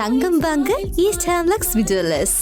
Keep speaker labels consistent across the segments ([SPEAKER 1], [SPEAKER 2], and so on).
[SPEAKER 1] தங்கம் வாங்க ஈஸ்ட் ஹேம்லக்ஸ் விஜுவலர்ஸ்.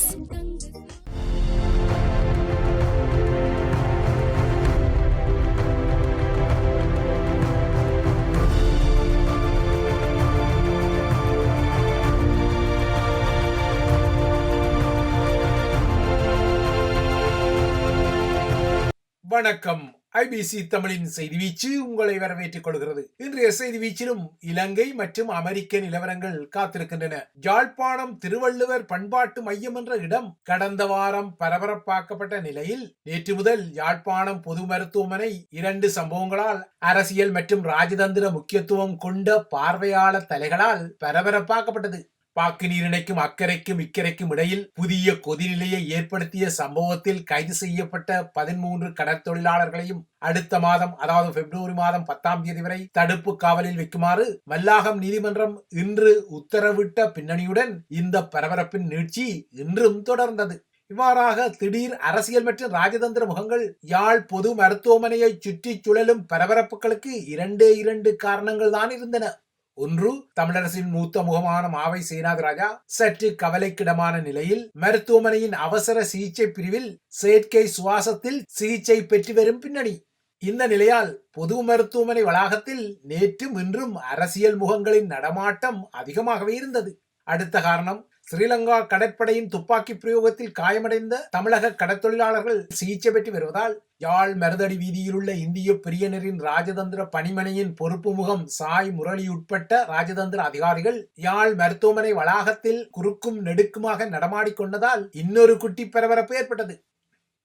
[SPEAKER 2] வணக்கம். ஐபிசி தமிழின் செய்தி வீச்சு உங்களை வரவேற்றுக் கொள்கிறது. இன்றைய செய்தி வீச்சிலும் இலங்கை மற்றும் அமெரிக்க நிலவரங்கள் காத்திருக்கின்றன. யாழ்ப்பாணம் திருவள்ளுவர் பண்பாட்டு மையம் என்ற இடம் கடந்த வாரம் பரபரப்பாக்கப்பட்ட நிலையில் நேற்று முதல் யாழ்ப்பாணம் பொது மருத்துவமனை 2 சம்பவங்களால் அரசியல் மற்றும் ராஜதந்திர முக்கியத்துவம் கொண்ட பார்வையாளர் தலைகளால் பரபரப்பாக்கப்பட்டது. பாக்கு நீர் இணைக்கும் அக்கரைக்கும் இக்கரைக்கும் இடையில் புதிய கொதிநிலையை ஏற்படுத்திய சம்பவத்தில் கைது செய்யப்பட்ட 13 கடற்தொழிலாளர்களையும் அடுத்த மாதம், அதாவது பிப்ரவரி மாதம் 10ஆம் தேதி வரை தடுப்பு காவலில் வைக்குமாறு மல்லாகம் நீதிமன்றம் இன்று உத்தரவிட்ட பின்னணியுடன் இந்த பரபரப்பின் நீட்சி இன்றும் தொடர்ந்தது. இவ்வாறாக திடீர் அரசியல் மற்றும் ராஜதந்திர முகங்கள் யாழ் பொது மருத்துவமனையை சுற்றி சுழலும் பரபரப்புகளுக்கு 2 காரணங்கள் தான் இருந்தன. ஒன்று, தமிழரசின் மூத்த முகமான மாவை சேனாதிராஜா சற்று கவலைக்கிடமான நிலையில் மருத்துவமனையின் அவசர சிகிச்சை பிரிவில் செயற்கை சுவாசத்தில் சிகிச்சை பெற்று வரும் பின்னணி. இந்த நிலையால் பொது மருத்துவமனை வளாகத்தில் நேற்றும் இன்றும் அரசியல் முகங்களின் நடமாட்டம் அதிகமாகவே இருந்தது. அடுத்த காரணம், ஸ்ரீலங்கா கடற்படையின் துப்பாக்கி பிரயோகத்தில் காயமடைந்த தமிழக கடற்தொழிலாளர்கள் சிகிச்சை பெற்று வருவதால் யாழ் மருதடி வீதியில் உள்ள இந்திய பிரியனரின் ராஜதந்திர பணிமனையின் பொறுப்பு முகம் சாய் முரளி உட்பட்ட ராஜதந்திர அதிகாரிகள் யாழ் மருத்துவமனை வளாகத்தில் குறுக்கும் நெடுக்குமாக நடமாடிக்கொண்டதால் இன்னொரு குட்டி பரபரப்பு ஏற்பட்டது.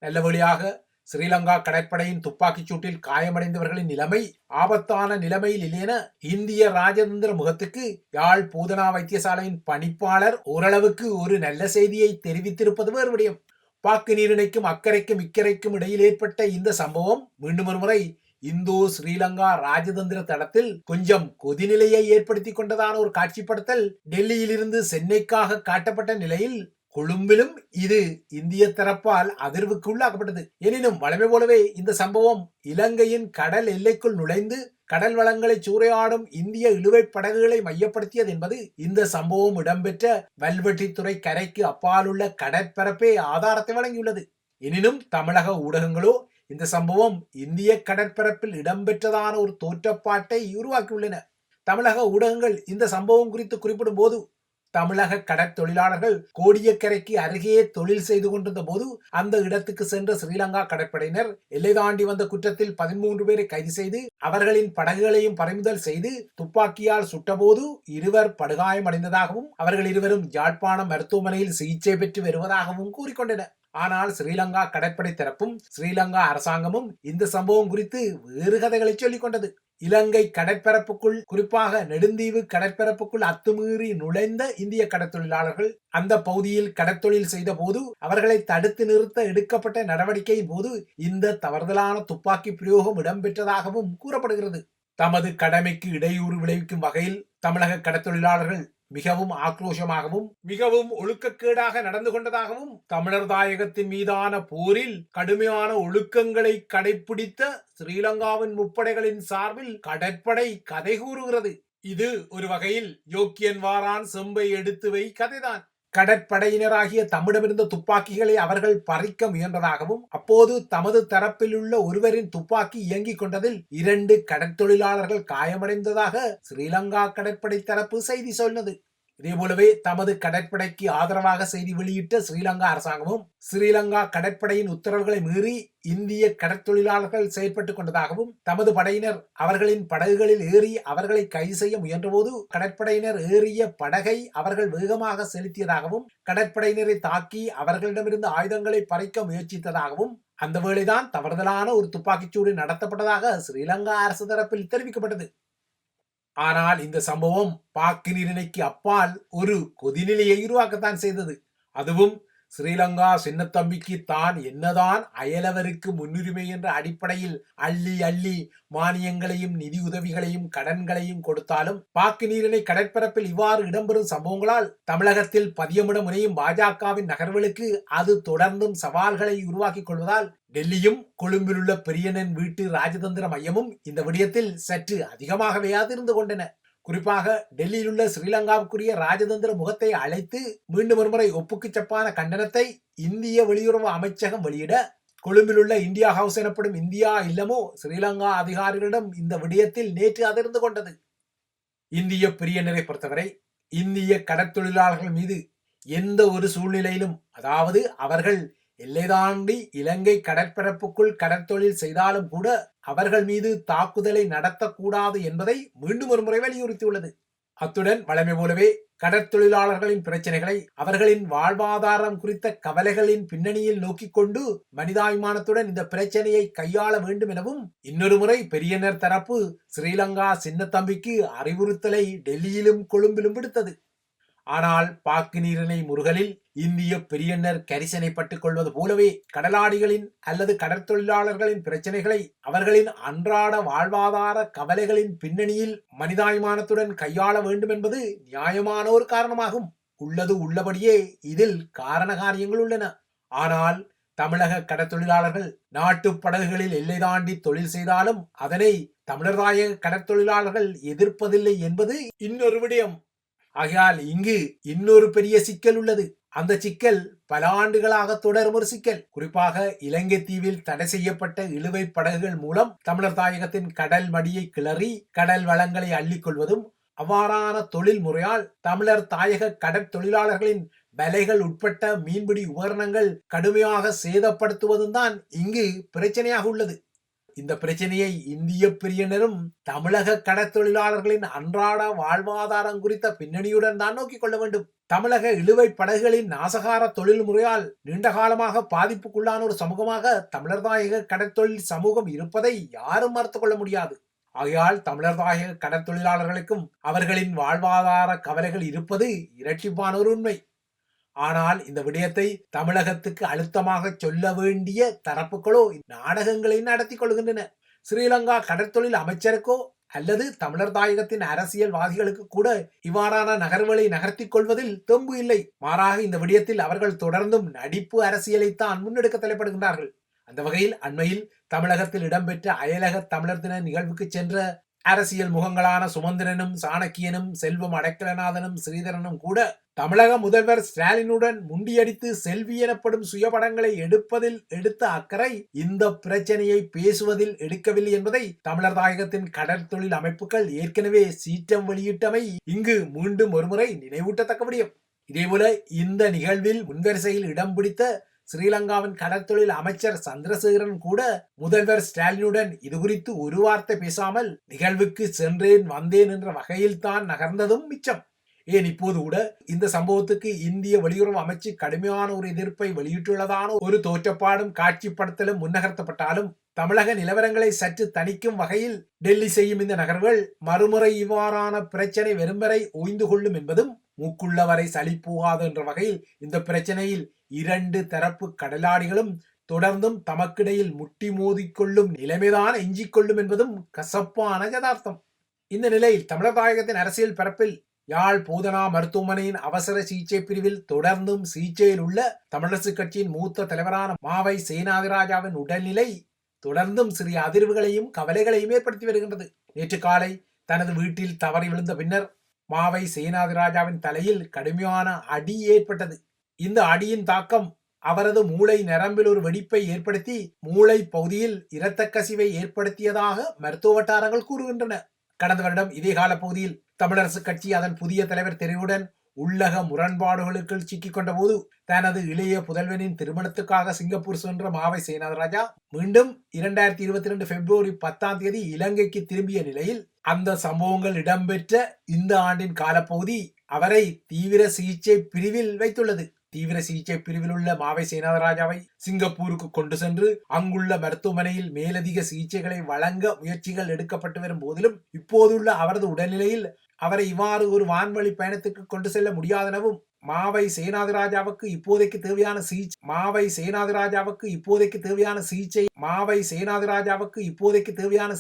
[SPEAKER 2] நல்ல வழியாக ஸ்ரீலங்கா கடற்படையின் துப்பாக்கிச் சூட்டில் காயமடைந்தவர்களின் நிலைமை ஆபத்தான நிலைமையில் இல்லையென இந்திய ராஜதந்திர முகத்துக்கு யாழ் பூதனா வைத்தியசாலையின் பணிப்பாளர் ஓரளவுக்கு ஒரு நல்ல செய்தியை தெரிவித்திருப்பது வேறு விடயம். பாக்கு நீரிணைக்கும் அக்கரைக்கும் இக்கரைக்கும் இடையில் ஏற்பட்ட இந்த சம்பவம் மீண்டும் ஒரு முறை இந்தோ ஸ்ரீலங்கா ராஜதந்திர தளத்தில் கொஞ்சம் கொதிநிலையை ஏற்படுத்தி கொண்டதான ஒரு காட்சிப்படுத்தல் டெல்லியிலிருந்து சென்னைக்காக காட்டப்பட்ட நிலையில் கொழும்பிலும் இது இந்திய தரப்பால் அதிர்வுக்கு உள்ளாக்கப்பட்டது. எனினும் வழமை போலவே இந்த சம்பவம் இலங்கையின் கடல் எல்லைக்குள் நுழைந்து கடல் வளங்களை சூறையாடும் இந்திய இழுவை படகுகளை மையப்படுத்தியது என்பது இந்த சம்பவம் இடம்பெற்ற வல்வெட்டித்துறை கரைக்கு அப்பால் உள்ள கடற்பரப்பே ஆதாரத்தை வழங்கியுள்ளது. எனினும் தமிழக ஊடகங்களோ இந்த சம்பவம் இந்திய கடற்பரப்பில் இடம்பெற்றதான ஒரு தோற்றப்பாட்டை உருவாக்கியுள்ளன. தமிழக ஊடகங்கள் இந்த சம்பவம் குறித்து குறிப்பிடும் போது தமிழக கடற்தொழிலாளர்கள் கோடியக்கரைக்கு அருகே தொழில் செய்து கொண்டிருந்த போது அந்த இடத்துக்கு சென்ற ஸ்ரீலங்கா கடற்படையினர் எல்லை தாண்டி வந்த குற்றத்தில் 13 பேரை கைது செய்து அவர்களின் படகுகளையும் பறிமுதல் செய்து துப்பாக்கியால் சுட்டபோது 2 படுகாயமடைந்ததாகவும் அவர்கள் 2 யாழ்ப்பாணம் மருத்துவமனையில் சிகிச்சை பெற்று வருவதாகவும் கூறிக்கொண்டனர். ஆனால் ஸ்ரீலங்கா கடற்படை தரப்பும் ஸ்ரீலங்கா அரசாங்கமும் இந்த சம்பவம் குறித்து வேறு கதைகளை சொல்லிக் கொண்டது. இலங்கை கடற்பரப்புக்குள், குறிப்பாக நெடுந்தீவு கடற்பரப்புக்குள் அத்துமீறி நுழைந்த இந்திய கடற்தொழிலாளர்கள் அந்த பகுதியில் கடற்தொழில் செய்த போது அவர்களை தடுத்து நிறுத்த எடுக்கப்பட்ட நடவடிக்கையின் போது இந்த தவறுதலான துப்பாக்கி பிரயோகம் இடம்பெற்றதாகவும் கூறப்படுகிறது. தமது கடமைக்கு இடையூறு விளைவிக்கும் வகையில் தமிழக கடற்தொழிலாளர்கள் மிகவும் ஆக்ரோஷமாகவும் மிகவும் ஒழுக்கக்கேடாக நடந்து கொண்டதாகவும் தமிழர் தாயகத்தின் மீதான போரில் கடுமையான ஒழுக்கங்களை கடைபிடித்த ஸ்ரீலங்காவின் முப்படைகளின் சார்பில் கடற்படை கதை கூறுகிறது. இது ஒரு வகையில் யோக்கியன் வாரான் செம்பை எடுத்து வை கதைதான். கடற்படையினராகிய தம்மிடமிருந்த துப்பாக்கிகளை அவர்கள் பறிக்க முயன்றதாகவும் அப்போது தமது தரப்பில் உள்ள ஒருவரின் துப்பாக்கி இயங்கிக் கொண்டதில் 2 கடற்தொழிலாளர்கள் காயமடைந்ததாக ஸ்ரீலங்கா கடற்படை தரப்பு செய்தி சொன்னது. இதேபோலவே தமது கடற்படைக்கு ஆதரவாக செய்தி வெளியிட்ட ஸ்ரீலங்கா அரசாங்கமும் ஸ்ரீலங்கா கடற்படையின் உத்தரவுகளை மீறி இந்திய கடற்தொழிலாளர்கள் செயற்பட்டுக் கொண்டதாகவும் தமது படையினர் அவர்களின் படகுகளில் ஏறி அவர்களை கைது செய்ய முயன்றபோது கடற்படையினர் ஏறிய படகை அவர்கள் வேகமாக செலுத்தியதாகவும் கடற்படையினரை தாக்கி அவர்களிடமிருந்து ஆயுதங்களை பறிக்க முயற்சித்ததாகவும் அந்த வேளைதான் தவறுதலான ஒரு துப்பாக்கிச்சூடு நடத்தப்பட்டதாக ஸ்ரீலங்கா அரசு தரப்பில் தெரிவிக்கப்பட்டது. ஆனால் இந்த சம்பவம் பாக்கு நீரிணைக்கு அப்பால் ஒரு கொதிநிலையை உருவாக்கத்தான் செய்தது. அதுவும் ஸ்ரீலங்கா சின்னத்தம்பிக்கு தான் என்னதான் அயலவருக்கு முன்னுரிமை என்ற அடிப்படையில் அள்ளி அள்ளி மானியங்களையும் நிதி உதவிகளையும் கடன்களையும் கொடுத்தாலும் பாக்கு நீரிணை கடற்பரப்பில் இவ்வாறு இடம்பெறும் சம்பவங்களால் தமிழகத்தில் பதியமிட முனையும் பாஜகவின் நகர்வுகளுக்கு அது தொடர்ந்தும் சவால்களை உருவாக்கிக் கொள்வதால் டெல்லியும் கொழும்பில் உள்ள பெரியனன் வீட்டு ராஜதந்திர மையமும் இந்த விடயத்தில் சற்று அதிகமாகவே இருந்து கொண்டன. குறிப்பாக டெல்லியில் உள்ள ஸ்ரீலங்காவுக்குரிய ராஜதந்திர முகத்தை அழைத்து மீண்டும் ஒருமுறை ஒப்புக்கு சப்பான கண்டனத்தை இந்திய வெளியுறவு அமைச்சகம் வெளியிட, கொழும்பில் உள்ள இந்தியா ஹவுஸ் எனப்படும் இந்தியா இல்லமோ ஸ்ரீலங்கா அதிகாரிகளிடம் இந்த விடயத்தில் நேற்று அதிர்ந்து கொண்டது. இந்திய பிரியனரை பொறுத்தவரை இந்திய கடற்தொழிலாளர்கள் மீது எந்த ஒரு சூழ்நிலையிலும், அதாவது அவர்கள் எல்லை தாண்டி இலங்கை கடற்பரப்புக்குள் கடற்தொழில் செய்தாலும் கூட அவர்கள் மீது தாக்குதலை நடத்தக்கூடாது என்பதை மீண்டும் ஒரு முறை வலியுறுத்தியுள்ளது. அத்துடன் வழமை போலவே கடற்தொழிலாளர்களின் பிரச்சனைகளை, அவர்களின் வாழ்வாதாரம் குறித்த கவலைகளின் பின்னணியில் நோக்கிக் கொண்டு மனிதாபிமானத்துடன் இந்த பிரச்சனையை கையாள வேண்டும் எனவும் இன்னொரு முறை பெரியனர் தரப்பு ஸ்ரீலங்கா சின்னத்தம்பிக்கு அறிவுறுத்தலை டெல்லியிலும் கொழும்பிலும் விடுத்தது. ஆனால் பாக்கு நீரிணை முறுகலில் இந்திய பெரியனர் கரிசனைப்பட்டுக் கொள்வது போலவே கடலாடிகளின் அல்லது கடற்தொழிலாளர்களின் பிரச்சனைகளை அவர்களின் அன்றாட வாழ்வாதார கவலைகளின் பின்னணியில் மனிதாபிமானத்துடன் கையாள வேண்டும் என்பது நியாயமான ஒரு காரணமாகும். உள்ளது உள்ளபடியே இதில் காரண காரியங்கள் உள்ளன. ஆனால் தமிழக கடற்தொழிலாளர்கள் நாட்டு படகுகளில் எல்லை தாண்டி தொழில் செய்தாலும் அதனை தமிழர்தாயக கடற்தொழிலாளர்கள் எதிர்ப்பதில்லை என்பது இன்னொரு விடயம். ஆகையால் இங்கு இன்னொரு பெரிய சிக்கல் உள்ளது. அந்த சிக்கல் பல ஆண்டுகளாக தொடரும் ஒரு சிக்கல். குறிப்பாக இலங்கை தீவில் தடை செய்யப்பட்ட இழுவை படகுகள் மூலம் தமிழர் தாயகத்தின் கடல் மடியை கிளறி கடல் வளங்களை அள்ளிக்கொள்வதும், அவ்வாறான தொழில் முறையால் தமிழர் தாயக கடற்தொழிலாளர்களின் வலைகள் உட்பட்ட மீன்பிடி உபகரணங்கள் கடுமையாக சேதப்படுத்துவதும் தான் இங்கு பிரச்சனையாக உள்ளது. இந்த பிரச்சனையை இந்திய பிரியனரும் தமிழக கடற்தொழிலாளர்களின் அன்றாட வாழ்வாதாரம் குறித்த பின்னணியுடன் தான் நோக்கிக் கொள்ள வேண்டும். தமிழக இழுவை படகுகளின் நாசகார தொழில் முறையால் நீண்ட காலமாக பாதிப்புக்குள்ளான ஒரு சமூகமாக தமிழர்தாயக கடற்தொழில் சமூகம் இருப்பதை யாரும் மறுத்துக் கொள்ள முடியாது. ஆகையால் தமிழர்தாயக கடற்தொழிலாளர்களுக்கும் அவர்களின் வாழ்வாதார கவலைகள் இருப்பது இரட்டிப்பான ஒரு உண்மை. ஆனால் இந்த விடயத்தை தமிழகத்துக்கு அழுத்தமாக சொல்ல வேண்டிய தரப்புகளோ நாடகங்களை நடத்தி கொள்கின்றன. ஸ்ரீலங்கா கடற்தொழில் அமைச்சருக்கோ அல்லது தமிழர் தாயகத்தின் அரசியல்வாதிகளுக்கு கூட இவ்வாறான நகர்வுகளை நகர்த்தி கொள்வதில் தெம்பு இல்லை. மாறாக இந்த விடயத்தில் அவர்கள் தொடர்ந்தும் நடிப்பு அரசியலைத்தான் முன்னெடுக்க தலைப்படுகின்றார்கள். அந்த வகையில் அண்மையில் தமிழகத்தில் இடம்பெற்ற அயலக தமிழர் தின நிகழ்வுக்கு சென்ற அரசியல் முகங்களான சுமந்திரனும் சாணக்கியனும் செல்வம் அடைக்கலநாதனும் ஸ்ரீதரனும் கூட தமிழக முதல்வர் ஸ்டாலினுடன் முண்டியடித்து செல்வி எனப்படும் சுயபடங்களை எடுப்பதில் எடுத்த அக்கறை இந்த பிரச்சனையை பேசுவதில் எடுக்கவில்லை என்பதை தமிழர் தாயகத்தின் கடற்தொழில் அமைப்புகள் ஏற்கனவே சீற்றம் வெளியிட்டமை இங்கு மீண்டும் ஒருமுறை நினைவூட்டத்தக்க விடயம். இதேபோல இந்த நிகழ்வில் முன்வரிசையில் இடம் பிடித்த ஸ்ரீலங்காவின் கடற்தொழில் அமைச்சர் சந்திரசேகரன் கூட முதல்வர் ஸ்டாலினுடன் இது குறித்து ஒரு வார்த்தை பேசாமல் நிகழ்வுக்கு சென்றேன் வந்தேன் என்ற வகையில் தான் நகர்ந்ததும் மிச்சம். ஏன் இப்போது கூட இந்த சம்பவத்துக்கு இந்திய வெளியுறவு அமைச்சு கடுமையான ஒரு எதிர்ப்பை வெளியிட்டுள்ளதான ஒரு தோற்றப்பாடும் காட்சிப்படுத்தலும் முன்னகர்த்தப்பட்டாலும் தமிழக நிலவரங்களை சற்று தணிக்கும் வகையில் டெல்லி செய்யும் இந்த நகர்வுகள் மறுமுறை இவ்வாறான பிரச்சனை வெறும் வரை ஓய்ந்து கொள்ளும் என்பதும் மூக்குள்ளவரை சளி போகாது என்ற வகையில் இந்த பிரச்சனையில் இரண்டு தரப்பு கடலாடிகளும் தொடர்ந்தும் தமக்கிடையில் முட்டி மோதிக்கொள்ளும் நிலைமைதான் எஞ்சிக்கொள்ளும் என்பதும் கசப்பான யதார்த்தம். இந்த நிலையில் தமிழர் தாயகத்தின் அரசியல் பரப்பில் யாழ் போதனா மருத்துவமனையின் அவசர சிகிச்சை பிரிவில் தொடர்ந்தும் சிகிச்சையில் உள்ள தமிழரசு கட்சியின் மூத்த தலைவரான மாவை சேனாதிராஜாவின் உடல்நிலை தொடர்ந்தும் சிறிய அதிர்வுகளையும் கவலைகளையும் ஏற்படுத்தி வருகின்றது. நேற்று காலை தனது வீட்டில் தவறி விழுந்த பின்னர் மாவை சேனாதிராஜாவின் தலையில் கடுமையான அடி ஏற்பட்டது. இந்த அடியின் தாக்கம் அவரது மூளை நரம்பில் ஒரு வெடிப்பை ஏற்படுத்தி மூளை பகுதியில் இரத்த கசிவை ஏற்படுத்தியதாக மருத்துவ வட்டாரங்கள் கூறுகின்றன. கடந்த வருடம் இதே கால பகுதியில் தமிழரசு கட்சி அதன் புதிய தலைவர் தெரிவுடன் உள்ளக முரண்பாடுகளுக்குள் சிக்கிக் கொண்ட போது தனது இளைய புதல்வனின் திருமணத்துக்காக சிங்கப்பூர் சென்ற மாவை சேனாதிராஜா மீண்டும் 2022 பிப்ரவரி 10 இலங்கைக்கு திரும்பிய நிலையில் அந்த சம்பவங்கள் இடம்பெற்ற இந்த ஆண்டின் காலப்பகுதி அவரை தீவிர சிகிச்சை பிரிவில் வைத்துள்ளது. தீவிர சிகிச்சை பிரிவில் உள்ள மாவை சேனாதிராஜாவை சிங்கப்பூருக்கு கொண்டு சென்று அங்குள்ள மருத்துவமனையில் மேலதிக சிகிச்சைகளை வழங்க முயற்சிகள் எடுக்கப்பட்டு வரும் போதிலும் இப்போதுள்ள அவரது உடல்நிலையில் அவரை இவ்வாறு ஒரு வான்வழி பயணத்துக்கு கொண்டு செல்ல முடியாதெனவும் மாவை சேனாதிராஜாவுக்கு இப்போதைக்கு தேவையான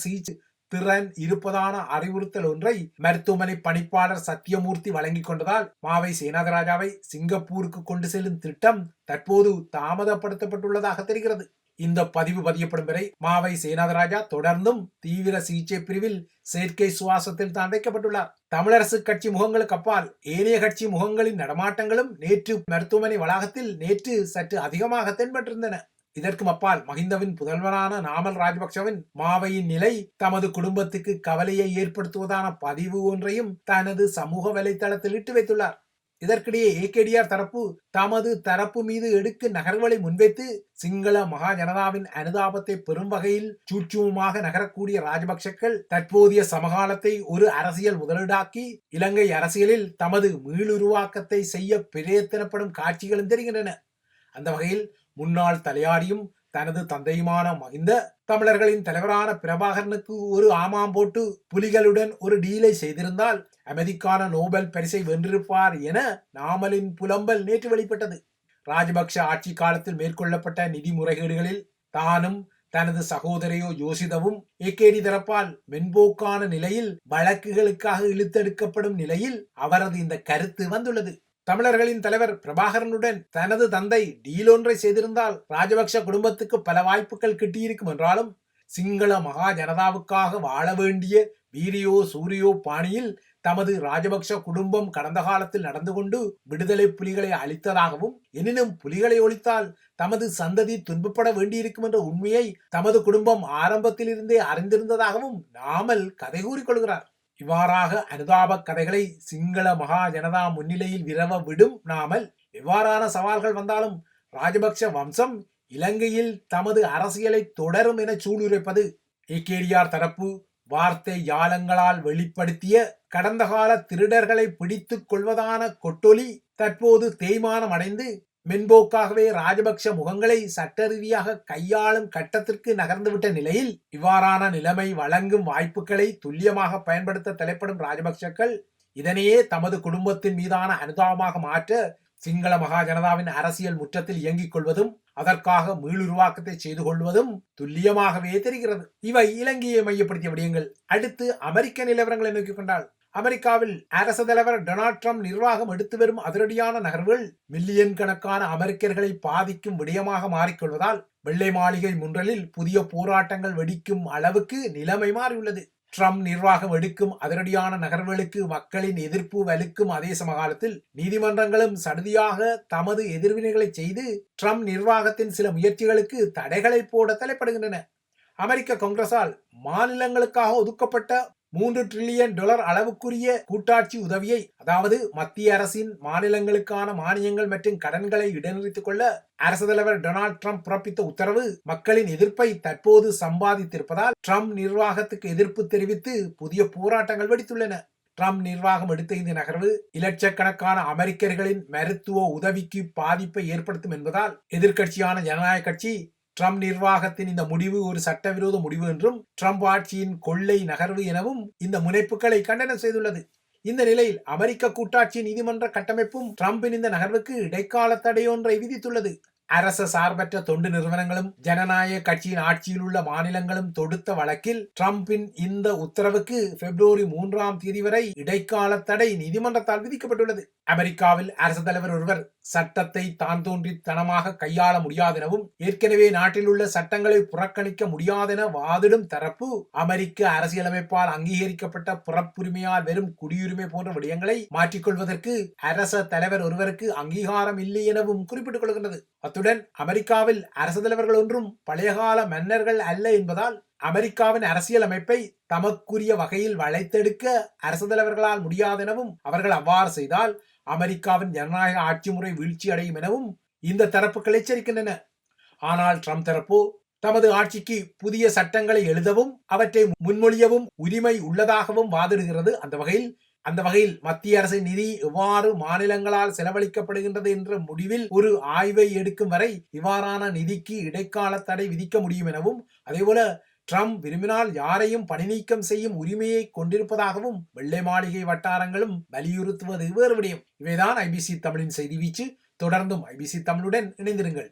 [SPEAKER 2] சிகிச்சை திறன் இருப்பதான அறிவுறுத்தல் ஒன்றை மருத்துவமனை பணிப்பாளர் சத்தியமூர்த்தி வழங்கிக் கொண்டதால் மாவை சேனாதிராஜாவை சிங்கப்பூருக்கு கொண்டு செல்லும் திட்டம் தற்போது தாமதப்படுத்தப்பட்டுள்ளதாக தெரிகிறது. இந்த பதிவு பதியப்படும் வரை மாவை சேனாதராஜா தொடர்ந்தும் தீவிர சிகிச்சை பிரிவில் செயற்கை சுவாசத்தில் தான் வைக்கப்பட்டுள்ளார். தமிழரசு கட்சி முகங்களுக்கு அப்பால் ஏனைய கட்சி முகங்களின் நடமாட்டங்களும் நேற்று மருத்துவமனை வளாகத்தில் நேற்று சற்று அதிகமாக தென்பட்டிருந்தன. இதற்கும் அப்பால் மஹிந்தவின் புதல்வரான நாமல் ராஜபக்சவின் மாவையின் நிலை தமது குடும்பத்துக்கு கவலையை ஏற்படுத்துவதான பதிவு ஒன்றையும் தனது சமூக வலைதளத்தில் இட்டு வைத்துள்ளார். இதற்கிடையே ஏகேடிஆர் தரப்பு தமது தரப்பு மீது எடுக்க நகர்வுகளை முன்வைத்து சிங்கள மகா ஜனதாவின் அனுதாபத்தை பெறும் வகையில் சூட்சுமமாக நகரக்கூடிய ராஜபக்சக்கள் தற்போதைய சமகாலத்தை ஒரு அரசியல் முதலீடாக்கி இலங்கை அரசியலில் தமது மீளுருவாக்கத்தை செய்ய பிரயத்தனப்படும் காட்சிகளும் தெரிகின்றன. அந்த வகையில் முன்னாள் தலையாடியும் தனது தந்தையுமான மஹிந்த தமிழர்களின் தலைவரான பிரபாகரனுக்கு ஒரு ஆமாம் போட்டு புலிகளுடன் ஒரு டீலை செய்திருந்தால் அமைதிக்கான நோபல் பரிசை வென்றிருப்பார் என நாமலின் புலம்பல் நேற்று வெளிப்பட்டது. ராஜபக்ஷ ஆட்சி காலத்தில் மேற்கொள்ளப்பட்ட நிதி முறைகேடுகளில் தானும் தனது சகோதரியோ யோசிதவும் ஏகேடி தரப்பால் மென்போக்கான நிலையில் வழக்குகளுக்காக இழுத்தெடுக்கப்படும் நிலையில் அவரது இந்த கருத்து வந்துள்ளது. தமிழர்களின் தலைவர் பிரபாகரனுடன் தனது தந்தை டீல் ஒன்றை செய்திருந்தால் ராஜபக்ஷ குடும்பத்துக்கு பல வாய்ப்புகள் கிட்டியிருக்கும் என்றாலும் சிங்கள மகா ஜனதாவுக்காக வாழ வேண்டிய வீரியோ சூரியோ பாணியில் தமது ராஜபக்ஷ குடும்பம் கடந்த காலத்தில் நடந்து கொண்டு விடுதலை புலிகளை அழித்ததாகவும் எனினும் புலிகளை ஒழித்தால் தமது சந்ததி துன்பப்பட வேண்டியிருக்கும் என்ற உண்மையை தமது குடும்பம் ஆரம்பத்திலிருந்தே அறிந்திருந்ததாகவும் நாமல் கதை கூறிக்கொள்கிறார். இவ்வாறாக அனுதாப கதைகளை சிங்கள மகா ஜனதா முன்னிலையில் விரவ விடும் நாமல் எவ்வாறான சவால்கள் வந்தாலும் ராஜபக்ஷ வம்சம் இலங்கையில் தமது அரசியலை தொடரும் என சூளுரைப்பது ஏகேடிஆர் தரப்பு வார்த்தை யாலங்களால் வெளிப்படுத்திய கடந்த கால திருடர்களை பிடித்துக் கொள்வதான கொட்டொலி தற்போது தேய்மானம் அடைந்து மென்போக்காகவே ராஜபக்ஷ முகங்களை சட்ட ரீதியாக கையாளும் கட்டத்திற்கு நகர்ந்துவிட்ட நிலையில் இவ்வாறான நிலைமை வழங்கும் வாய்ப்புகளை துல்லியமாக பயன்படுத்த தலைப்படும் ராஜபக்ஷக்கள் இதனையே தமது குடும்பத்தின் மீதான அனுதாபமாக மாற்ற சிங்கள மகா ஜனதாவின் அரசியல் முற்றத்தில் இயங்கிக் கொள்வதும் அதற்காக மீளுருவாக்கத்தை செய்து கொள்வதும் துல்லியமாகவே தெரிகிறது. இவை இலங்கையை மையப்படுத்திய விடயங்கள். அடுத்து அமெரிக்க நிலவரங்களை நோக்கிக் கொண்டால் அமெரிக்காவில் அரசு தலைவர் டொனால்ட் ட்ரம்ப் நிர்வாகம் எடுத்து வரும் அதிரடியான நகர்வுகள் மில்லியன் கணக்கான அமெரிக்கர்களை பாதிக்கும் விடயமாக மாறிக்கொள்வதால் வெள்ளை மாளிகை முன்றலில் புதிய போராட்டங்கள் வெடிக்கும் அளவுக்கு நிலைமை மாறியுள்ளது. ட்ரம்ப் நிர்வாகம் எடுக்கும் அதிரடியான நகர்வுகளுக்கு மக்களின் எதிர்ப்பு வலுக்கும் அதே சமகாலத்தில் நீதிமன்றங்களும் சடுதியாக தமது எதிர்வினைகளை செய்து ட்ரம்ப் நிர்வாகத்தின் சில முயற்சிகளுக்கு தடைகளை போட தலைப்படுகின்றன. அமெரிக்க காங்கிரஸால் மாநிலங்களுக்காக ஒதுக்கப்பட்ட $3 டிரில்லியன் அளவுக்குரிய கூட்டாட்சி உதவியை, அதாவது மத்திய அரசின் மாநிலங்களுக்கான மானியங்கள் மற்றும் கடன்களை இடைநிறுத்திக் கொள்ள அரசு தலைவர் டொனால்ட் ட்ரம்ப் பிறப்பித்த உத்தரவு மக்களின் எதிர்ப்பை தற்போது சம்பாதித்திருப்பதால் ட்ரம்ப் நிர்வாகத்துக்கு எதிர்ப்பு தெரிவித்து புதிய போராட்டங்கள் வெடித்துள்ளன. ட்ரம்ப் நிர்வாகம் எடுத்த இந்த நகர்வு இலட்சக்கணக்கான அமெரிக்கர்களின் மருத்துவ உதவிக்கு பாதிப்பை ஏற்படுத்தும் என்பதால் எதிர்க்கட்சியான ஜனநாயக கட்சி ட்ரம்ப் நிர்வாகத்தின் இந்த முடிவு ஒரு சட்டவிரோத முடிவு என்றும் ட்ரம்ப் ஆட்சியின் கொள்ளை நகர்வு எனவும் இந்த முனைப்புகளை கண்டனம் செய்துள்ளது. இந்த நிலையில் அமெரிக்க கூட்டாட்சி நீதிமன்ற கட்டமைப்பும் ட்ரம்பின் இந்த நகர்வுக்கு இடைக்கால தடையொன்றை விதித்துள்ளது. அரச சார்பற்ற தொண்டு நிறுவனங்களும் ஜனநாயக கட்சியின் ஆட்சியில் உள்ள மாநிலங்களும் தொடுத்த வழக்கில் ட்ரம்பின் இந்த உத்தரவுக்கு பிப்ரவரி 3 வரை இடைக்கால தடை நீதிமன்றத்தால் விதிக்கப்பட்டுள்ளது. அமெரிக்காவில் அரசு தலைவர் ஒருவர் சட்டத்தை தான் தோன்றித்தனமாக கையாள முடியாதெனவும் ஏற்கனவே நாட்டில் உள்ள சட்டங்களை புறக்கணிக்க முடியாதென வாதிடும் தரப்பு அமெரிக்க அரசியலமைப்பால் அங்கீகரிக்கப்பட்ட பிறப்புரிமையால் வெறும் குடியுரிமை போன்ற விடயங்களை மாற்றிக்கொள்வதற்கு அரச தலைவர் ஒருவருக்கு அங்கீகாரம் இல்லை எனவும் குறிப்பிட்டுக் கொள்கின்றது. அத்துடன் அமெரிக்காவில் அரசு தலைவர்கள் ஒன்றும் பழையகால மன்னர்கள் அல்ல என்பதால் அமெரிக்காவின் அரசியல் அமைப்பை தமக்குரிய வகையில் வளைத்தெடுக்க அரசு தலைவர்களால் முடியாதெனவும் அவர்கள் அவ்வாறு செய்தால் அமெரிக்காவின் ஜனநாயக ஆட்சி முறை வீழ்ச்சி அடையும் எனவும் இந்த தரப்புகள் எச்சரிக்கின்றன. ஆனால் ட்ரம்ப் தரப்பு தமது ஆட்சிக்கு புதிய சட்டங்களை எழுதவும் அவற்றை முன்மொழியவும் உரிமை உள்ளதாகவும் வாதிடுகிறது. அந்த வகையில் மத்திய அரசின் நிதி எவ்வாறு மாநிலங்களால் செலவழிக்கப்படுகின்றது என்ற முடிவில் ஒரு ஆய்வை எடுக்கும் வரை இவ்வாறான நிதிக்கு இடைக்கால தடை விதிக்க முடியும் எனவும், அதேபோல ட்ரம்ப் விரும்பினால் யாரையும் பணி நீக்கம் செய்யும் உரிமையை கொண்டிருப்பதாகவும் வெள்ளை மாளிகை வட்டாரங்களும் வலியுறுத்துவது வேறு விடயம். இவைதான் ஐபிசி தமிழின் செய்தி வீச்சு. தொடர்ந்தும் ஐபிசி தமிழுடன் இணைந்திருங்கள்.